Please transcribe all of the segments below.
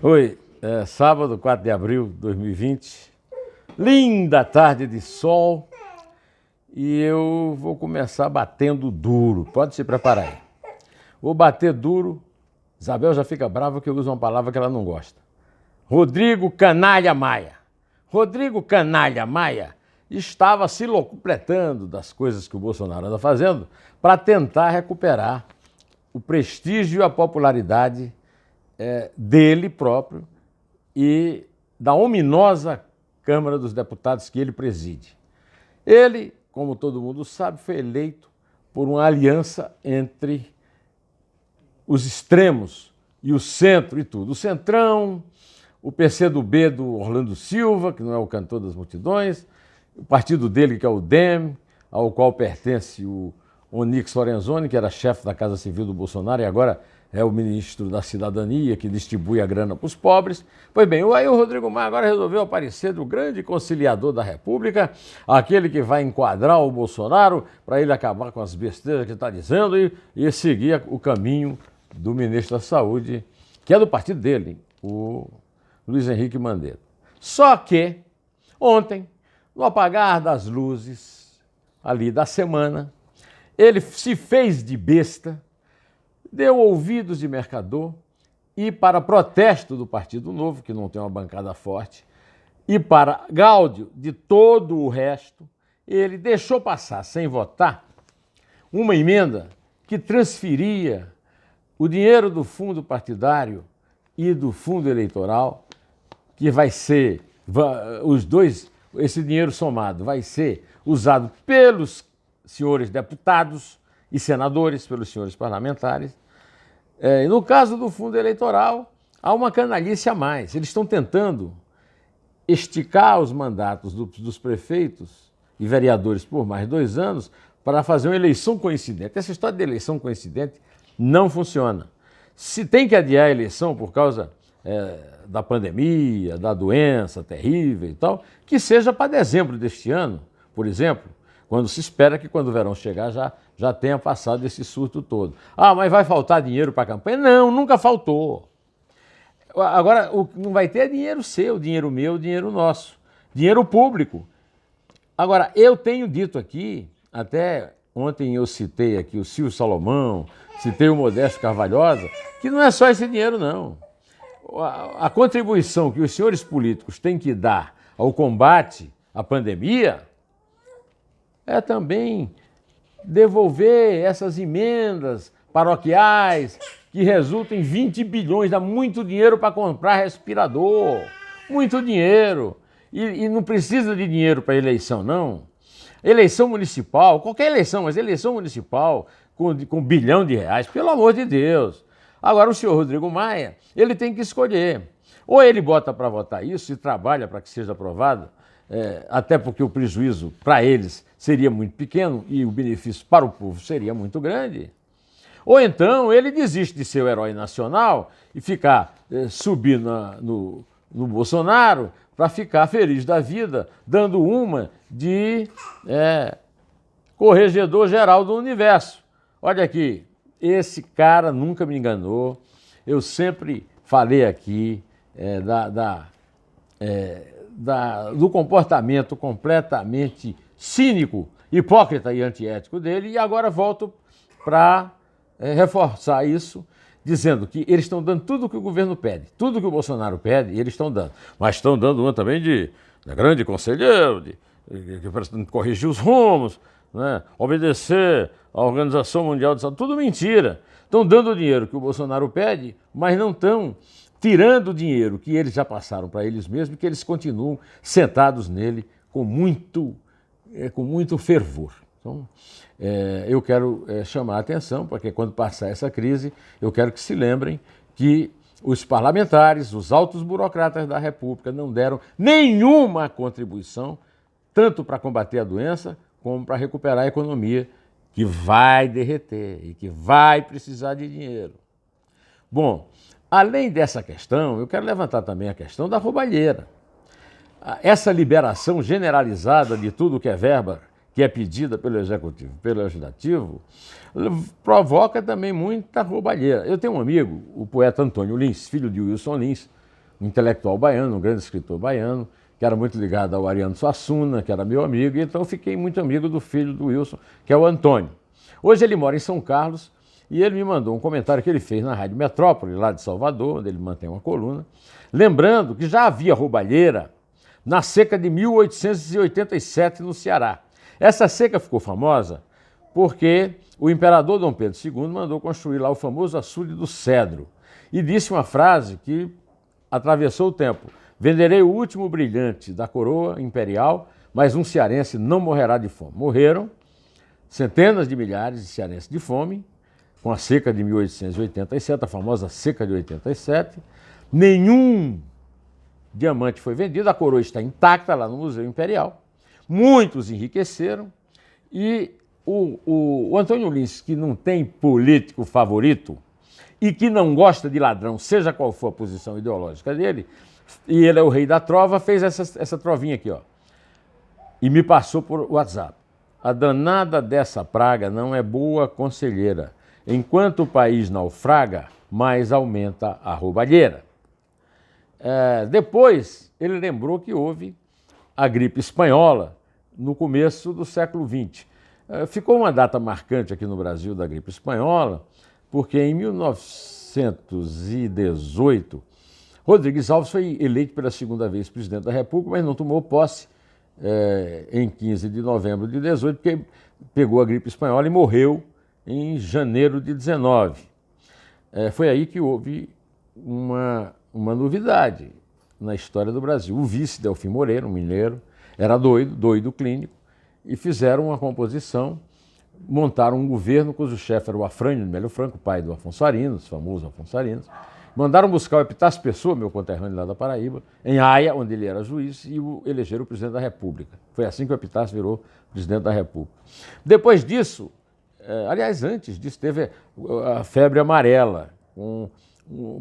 Oi, sábado, 4 de abril de 2020, linda tarde de sol e eu vou começar batendo duro, pode se preparar aí. Vou bater duro, Isabel já fica brava que eu uso uma palavra que ela não gosta. Rodrigo Canalha Maia. Rodrigo Canalha Maia estava se locupletando das coisas que o Bolsonaro anda fazendo para tentar recuperar o prestígio e a popularidade dele próprio e da ominosa Câmara dos Deputados que ele preside. Ele, como todo mundo sabe, foi eleito por uma aliança entre os extremos e o centro e tudo. O Centrão, o PCdoB do Orlando Silva, que não é o cantor das multidões, o partido dele, que é o DEM, ao qual pertence o Onyx Lorenzoni, que era chefe da Casa Civil do Bolsonaro e agora é o ministro da Cidadania, que distribui a grana para os pobres. Pois bem, aí o Rodrigo Maia agora resolveu aparecer do grande conciliador da República, aquele que vai enquadrar o Bolsonaro para ele acabar com as besteiras que está dizendo e seguir o caminho do ministro da Saúde, que é do partido dele, o Luiz Henrique Mandetta. Só que ontem, no apagar das luzes ali da semana, ele se fez de besta, deu ouvidos de mercador e, para protesto do Partido Novo, que não tem uma bancada forte, e para gáudio de todo o resto, ele deixou passar, sem votar, uma emenda que transferia o dinheiro do fundo partidário e do fundo eleitoral, que vai ser, os dois, esse dinheiro somado vai ser usado pelos senhores deputados e senadores, pelos senhores parlamentares. No caso do fundo eleitoral, há uma canalice a mais. Eles estão tentando esticar os mandatos dos prefeitos e vereadores por mais 2 anos para fazer uma eleição coincidente. Essa história de eleição coincidente não funciona. Se tem que adiar a eleição por causa da pandemia, da doença terrível e tal, que seja para dezembro deste ano, por exemplo, quando se espera que quando o verão chegar já tenha passado esse surto todo. Ah, mas vai faltar dinheiro para a campanha? Não, nunca faltou. Agora, o que não vai ter é dinheiro seu, dinheiro meu, dinheiro nosso, dinheiro público. Agora, eu tenho dito aqui, até ontem eu citei aqui o Silvio Salomão, citei o Modesto Carvalhosa, que não é só esse dinheiro, não. A contribuição que os senhores políticos têm que dar ao combate à pandemia é também devolver essas emendas paroquiais que resultam em 20 bilhões, dá muito dinheiro para comprar respirador, muito dinheiro. E não precisa de dinheiro para eleição, não. Eleição municipal, qualquer eleição, mas eleição municipal com R$1 bilhão, pelo amor de Deus. Agora o senhor Rodrigo Maia, ele tem que escolher. Ou ele bota para votar isso e trabalha para que seja aprovado, até porque o prejuízo para eles seria muito pequeno e o benefício para o povo seria muito grande. Ou então ele desiste de ser o herói nacional e ficar subindo no Bolsonaro para ficar feliz da vida, dando uma de corregedor geral do universo. Olha aqui, esse cara nunca me enganou, eu sempre falei aqui do comportamento completamente cínico, hipócrita e antiético dele, e agora volto para reforçar isso, dizendo que eles estão dando tudo o que o governo pede, tudo que o Bolsonaro pede, eles estão dando. Mas estão dando uma também de grande conselheiro, que corrigir os rumos, né? Obedecer à Organização Mundial de Saúde, tudo mentira. Estão dando o dinheiro que o Bolsonaro pede, mas não estão tirando o dinheiro que eles já passaram para eles mesmos, que eles continuam sentados nele com muito fervor. Então, eu quero chamar a atenção, porque quando passar essa crise, eu quero que se lembrem que os parlamentares, os altos burocratas da República não deram nenhuma contribuição, tanto para combater a doença, como para recuperar a economia, que vai derreter e que vai precisar de dinheiro. Bom, além dessa questão, eu quero levantar também a questão da roubalheira. Essa liberação generalizada de tudo que é verba, que é pedida pelo Executivo, pelo Legislativo, provoca também muita roubalheira. Eu tenho um amigo, o poeta Antônio Lins, filho de Wilson Lins, um intelectual baiano, um grande escritor baiano, que era muito ligado ao Ariano Suassuna, que era meu amigo, e então eu fiquei muito amigo do filho do Wilson, que é o Antônio. Hoje ele mora em São Carlos e ele me mandou um comentário que ele fez na Rádio Metrópole, lá de Salvador, onde ele mantém uma coluna, lembrando que já havia roubalheira na seca de 1887 no Ceará. Essa seca ficou famosa porque o imperador Dom Pedro II mandou construir lá o famoso açude do Cedro e disse uma frase que atravessou o tempo: venderei o último brilhante da coroa imperial, mas um cearense não morrerá de fome. Morreram centenas de milhares de cearenses de fome com a seca de 1887, a famosa seca de 87. Nenhum diamante foi vendido, a coroa está intacta lá no Museu Imperial. Muitos enriqueceram e o Antônio Lins, que não tem político favorito e que não gosta de ladrão, seja qual for a posição ideológica dele, e ele é o rei da trova, fez essa trovinha aqui, ó, e me passou por WhatsApp. A danada dessa praga não é boa conselheira. Enquanto o país naufraga, mais aumenta a roubalheira. Depois, ele lembrou que houve a gripe espanhola no começo do século XX. Ficou uma data marcante aqui no Brasil da gripe espanhola, porque em 1918, Rodrigues Alves foi eleito pela segunda vez presidente da República, mas não tomou posse em 15 de novembro de 18, porque pegou a gripe espanhola e morreu em janeiro de 19. Foi aí que houve uma novidade na história do Brasil. O vice Delfim Moreira, um mineiro, era doido clínico, e fizeram uma composição, montaram um governo cujo chefe era o Afrânio de Melo Franco, pai do Afonso Arinos, famoso Afonso Arinos. Mandaram buscar o Epitácio Pessoa, meu conterrâneo lá da Paraíba, em Haia, onde ele era juiz, e elegeram o presidente da República. Foi assim que o Epitácio virou presidente da República. Depois disso, aliás, antes disso, teve a febre amarela,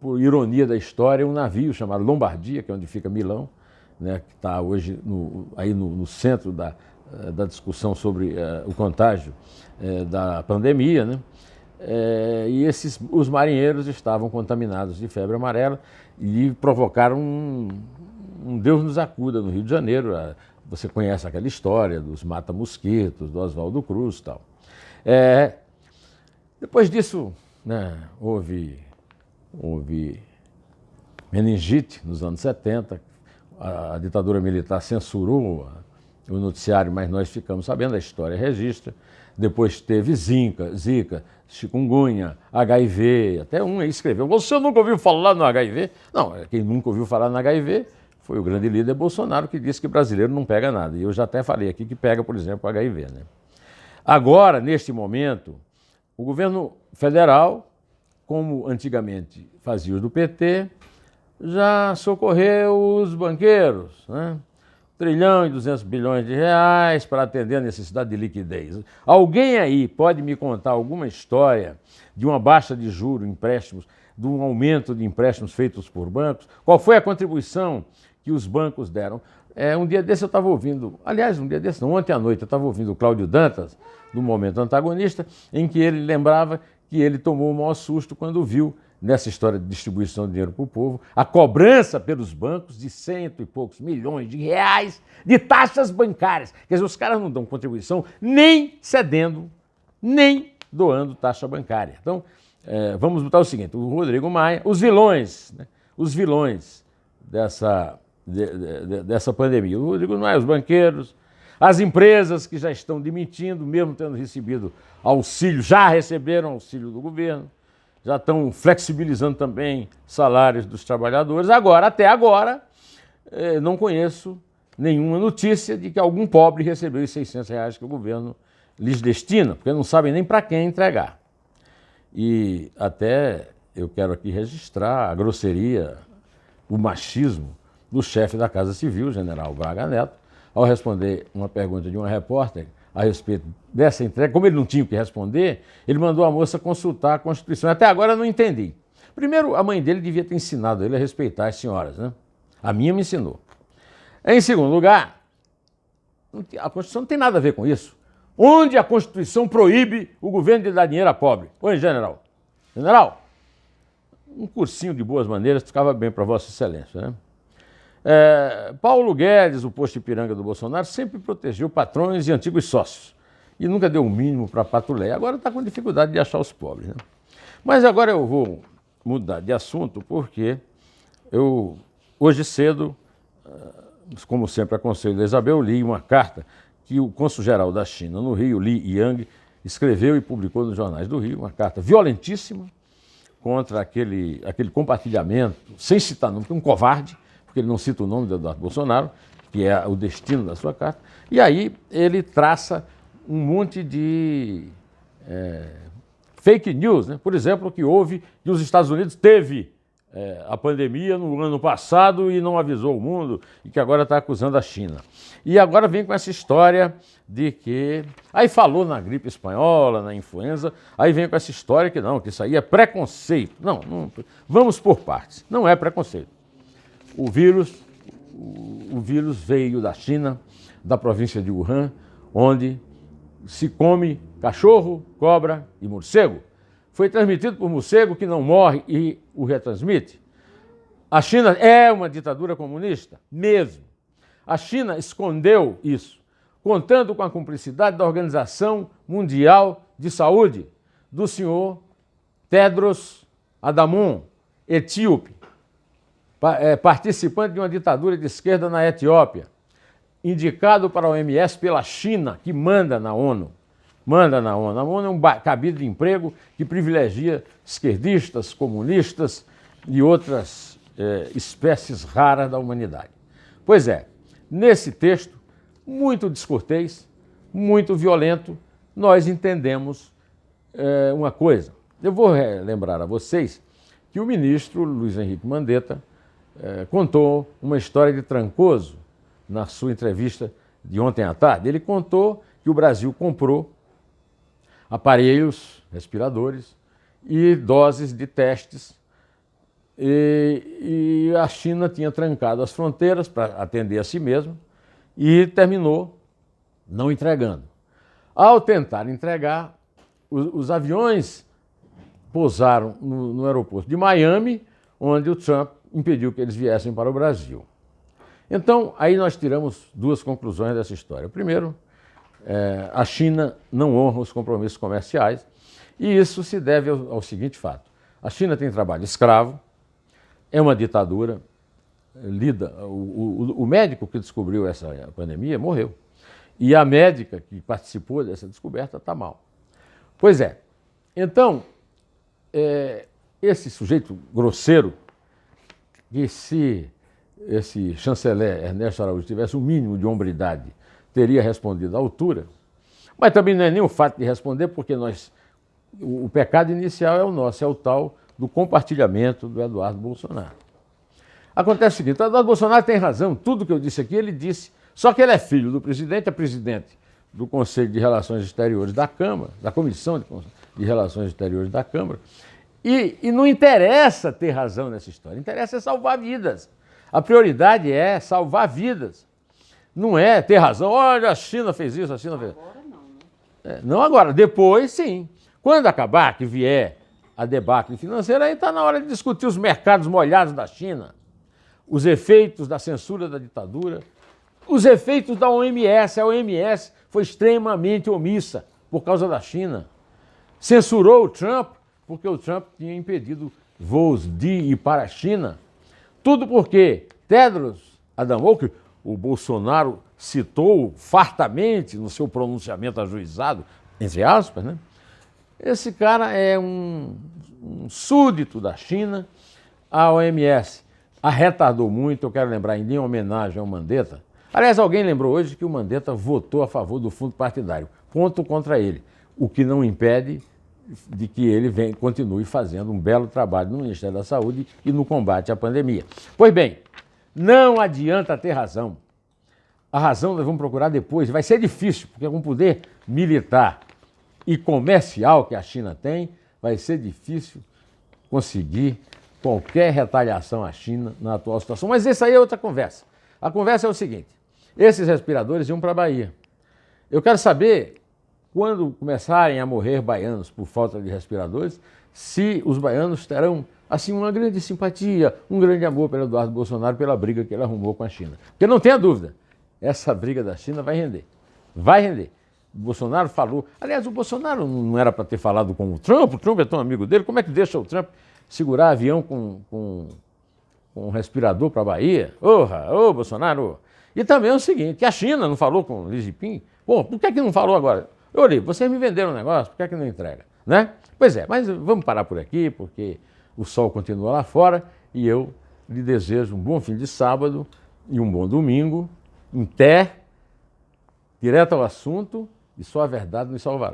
por ironia da história, um navio chamado Lombardia, que é onde fica Milão, né, que está hoje aí no centro da discussão sobre o contágio da pandemia, né? E os marinheiros estavam contaminados de febre amarela e provocaram um Deus nos acuda no Rio de Janeiro. Você conhece aquela história dos mata-mosquitos, do Oswaldo Cruz e tal. Depois disso, né, houve meningite nos anos 70, a ditadura militar censurou o noticiário, mas nós ficamos sabendo, a história registra. Depois teve Zika, chikungunya, HIV, até um aí escreveu: você nunca ouviu falar no HIV? Não, quem nunca ouviu falar no HIV foi o grande líder Bolsonaro, que disse que brasileiro não pega nada. E eu já até falei aqui que pega, por exemplo, o HIV, né? Agora, neste momento, o governo federal, como antigamente fazia os do PT, já socorreu os banqueiros, né? 1,2 trilhões de reais para atender a necessidade de liquidez. Alguém aí pode me contar alguma história de uma baixa de juros, empréstimos, de um aumento de empréstimos feitos por bancos? Qual foi a contribuição que os bancos deram? Um dia desse eu estava ouvindo, aliás, um dia desse não, ontem à noite eu estava ouvindo o Cláudio Dantas, no Momento Antagonista, em que ele lembrava que ele tomou o maior susto quando viu, nessa história de distribuição de dinheiro para o povo, a cobrança pelos bancos de 100 e poucos milhões de reais de taxas bancárias. Quer dizer, os caras não dão contribuição nem cedendo, nem doando taxa bancária. Então, vamos botar o seguinte: o Rodrigo Maia, os vilões dessa pandemia. O Rodrigo Maia, os banqueiros, as empresas que já estão demitindo, mesmo tendo recebido auxílio, já receberam auxílio do governo, já estão flexibilizando também salários dos trabalhadores. Até agora, não conheço nenhuma notícia de que algum pobre recebeu os 600 reais que o governo lhes destina, porque não sabem nem para quem entregar. E até eu quero aqui registrar a grosseria, o machismo do chefe da Casa Civil, general Braga Neto, ao responder uma pergunta de uma repórter a respeito dessa entrega. Como ele não tinha o que responder, ele mandou a moça consultar a Constituição. Até agora eu não entendi. Primeiro, a mãe dele devia ter ensinado ele a respeitar as senhoras, né? A minha me ensinou. Em segundo lugar, a Constituição não tem nada a ver com isso. Onde a Constituição proíbe o governo de dar dinheiro a pobre? Oi, general. General, um cursinho de boas maneiras, ficava bem para Vossa Excelência, né? Paulo Guedes, o posto Ipiranga do Bolsonaro, sempre protegeu patrões e antigos sócios e nunca deu o mínimo para a patuleia. Agora está com dificuldade de achar os pobres, né? Mas agora eu vou mudar de assunto porque eu, hoje cedo, como sempre aconselho a Isabel, li uma carta que o cônsul-geral da China no Rio, Li Yang, escreveu e publicou nos jornais do Rio, uma carta violentíssima contra aquele compartilhamento, sem citar nome, um covarde, porque ele não cita o nome do Eduardo Bolsonaro, que é o destino da sua carta, e aí ele traça um monte de fake news, né? Por exemplo, que houve que os Estados Unidos teve a pandemia no ano passado e não avisou o mundo, e que agora está acusando a China. E agora vem com essa história de que... Aí falou na gripe espanhola, na influenza, aí vem com essa história que não, que isso aí é preconceito. Não, vamos por partes, não é preconceito. O vírus veio da China, da província de Wuhan, onde se come cachorro, cobra e morcego. Foi transmitido por morcego que não morre e o retransmite. A China é uma ditadura comunista, mesmo. A China escondeu isso, contando com a cumplicidade da Organização Mundial de Saúde, do senhor Tedros Adhanom, etíope, participante de uma ditadura de esquerda na Etiópia, indicado para a OMS pela China, que manda na ONU. A ONU é um cabide de emprego que privilegia esquerdistas, comunistas e outras espécies raras da humanidade. Pois é, nesse texto, muito descortês, muito violento, nós entendemos uma coisa. Eu vou lembrar a vocês que o ministro Luiz Henrique Mandetta contou uma história de Trancoso na sua entrevista de ontem à tarde. Ele contou que o Brasil comprou aparelhos, respiradores e doses de testes e a China tinha trancado as fronteiras para atender a si mesma e terminou não entregando. Ao tentar entregar, os aviões pousaram no aeroporto de Miami, onde o Trump impediu que eles viessem para o Brasil. Então, aí nós tiramos duas conclusões dessa história. Primeiro, a China não honra os compromissos comerciais e isso se deve ao seguinte fato. A China tem trabalho escravo, é uma ditadura, o médico que descobriu essa pandemia morreu e a médica que participou dessa descoberta está mal. Pois é, então, esse sujeito grosseiro, que se esse chanceler Ernesto Araújo tivesse um mínimo de hombridade, teria respondido à altura, mas também não é nem o fato de responder, porque o pecado inicial é o nosso, é o tal do compartilhamento do Eduardo Bolsonaro. Acontece o seguinte, o Eduardo Bolsonaro tem razão, tudo que eu disse aqui ele disse, só que ele é filho do presidente, é presidente do Conselho de Relações Exteriores da Câmara, da Comissão de Relações Exteriores da Câmara, e não interessa ter razão nessa história, interessa salvar vidas. A prioridade é salvar vidas. Não é ter razão, olha, a China fez isso, a China fez isso. Agora não, né? Não agora, depois sim. Quando acabar, que vier a debacle financeira, aí está na hora de discutir os mercados molhados da China, os efeitos da censura da ditadura, os efeitos da OMS. A OMS foi extremamente omissa por causa da China. Censurou o Trump, porque o Trump tinha impedido voos de e para a China. Tudo porque Tedros Adhanom, que o Bolsonaro citou fartamente no seu pronunciamento ajuizado, entre aspas, né? Esse cara é um súdito da China. A OMS a retardou muito, eu quero lembrar, em homenagem ao Mandetta. Aliás, alguém lembrou hoje que o Mandetta votou a favor do fundo partidário. Ponto contra ele, o que não impede de que ele continue fazendo um belo trabalho no Ministério da Saúde e no combate à pandemia. Pois bem, não adianta ter razão. A razão nós vamos procurar depois. Vai ser difícil, porque com o poder militar e comercial que a China tem, vai ser difícil conseguir qualquer retaliação à China na atual situação. Mas essa aí é outra conversa. A conversa é o seguinte, esses respiradores iam para a Bahia. Eu quero saber, quando começarem a morrer baianos por falta de respiradores, se os baianos terão assim uma grande simpatia, um grande amor pelo Eduardo Bolsonaro, pela briga que ele arrumou com a China. Porque não tenha dúvida, essa briga da China vai render. Vai render. O Bolsonaro falou. Aliás, o Bolsonaro não era para ter falado com o Trump é tão amigo dele, como é que deixa o Trump segurar avião com um respirador para a Bahia? Ô, Bolsonaro! E também é o seguinte, a China não falou com o Xi Jinping? Pô, por que não falou agora? Eu olhei, vocês me venderam um negócio, por que não entrega? Né? Pois é, mas vamos parar por aqui, porque o sol continua lá fora e eu lhe desejo um bom fim de sábado e um bom domingo, em pé, direto ao assunto, e só a verdade nos salvará.